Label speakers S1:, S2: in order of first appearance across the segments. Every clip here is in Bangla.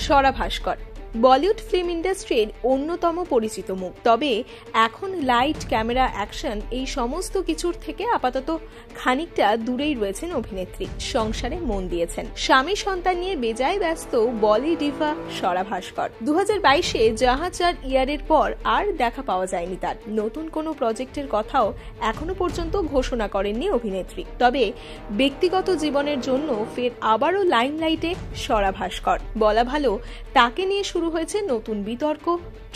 S1: স্বরা ভাস্কর বলিউড ফিল্ম ইন্ডাস্ট্রির অন্যতম পরিচিত মুখ। তবে এখন লাইট, ক্যামেরা, অ্যাকশন এই সমস্ত কিছুর থেকে আপাতত খানিকটা দূরেই রয়েছেন অভিনেত্রী। সংসারে মন দিয়েছেন। স্বামী সন্তান নিয়ে বেজায় ব্যস্ত বলি ডিভা স্বরা ভাস্কর। 2022-এ জাহাজ ইয়ারের পর আর দেখা পাওয়া যায়নি তার। নতুন কোনো প্রজেক্টের কথাও এখনো পর্যন্ত ঘোষণা করেননি অভিনেত্রী। তবে ব্যক্তিগত জীবনের জন্য ফের আবারও লাইমলাইটে স্বরা ভাস্কর। বলা ভালো, তাকে নিয়ে শুরু হয়েছে নতুন বিতর্ক,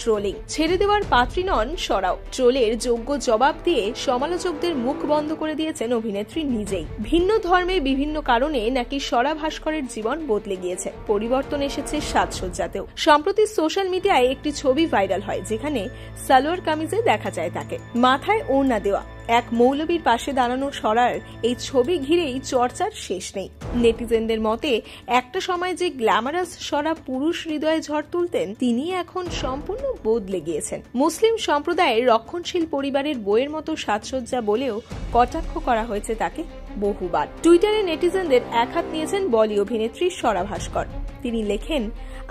S1: ট্রোলিং। ছেড়ে দেওয়ার পাত্রী নন স্বরাও। ট্রোলের যোগ্য জবাব দিয়ে সমালোচকদের মুখ বন্ধ করে দিয়েছেন অভিনেত্রী নিজেই। ভিন্ন ধর্মে বিভিন্ন কারণে নাকি স্বরা ভাস্করের জীবন বদলে গিয়েছে। পরিবর্তন এসেছে সাজসজ্জাতেও। সম্প্রতি সোশ্যাল মিডিয়ায় একটি ছবি ভাইরাল হয়, যেখানে সালোয়ার কামিজে দেখা যায় তাকে। মাথায় ওড়না দেওয়া এক মৌলবীর পাশে দাঁড়ানো স্বরার এই ছবি ঘিরেই চর্চার শেষ নেই। নেটিজেনদের মতে, একটা সময় যে গ্ল্যামারাস স্বরা পুরুষ হৃদয়ে ঝড় তুলতেন, তিনি এখন সম্পূর্ণ বদলে গিয়েছেন। মুসলিম সম্প্রদায়ের রক্ষণশীল পরিবারের বইয়ের মতো সাজসজ্জা বলেও কটাক্ষ করা হয়েছে তাকে বহুবার। টুইটারে নেটিজেনদের একহাত নিয়েছেন বলি অভিনেত্রী স্বরা ভাস্কর। তিনি লেখেন,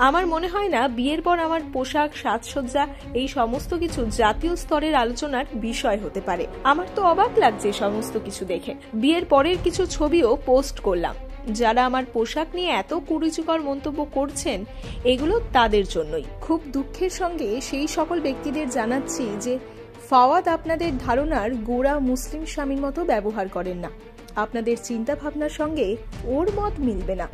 S1: আমার মনে হয় না বিয়ের পর আমার পোশাক, সাজসজ্জা এই সমস্ত কিছু জাতীয় স্তরের আলোচনার বিষয় হতে পারে। আমার তো অবাক লাগছে সমস্ত কিছু দেখে। বিয়ের পরের কিছু ছবিও পোস্ট করলাম। যারা আমার পোশাক নিয়ে এত কুরুচিকর মন্তব্য করছেন, এগুলো তাদের জন্যই। খুব দুঃখের সঙ্গে সেই সকল ব্যক্তিদের জানাচ্ছি যে ফাওয়াদ আপনাদের ধারণার গোঁড়া মুসলিম স্বামীর মতো ব্যবহার করেন না। আপনাদের চিন্তা ভাবনার সঙ্গে ওর মত মিলবে না।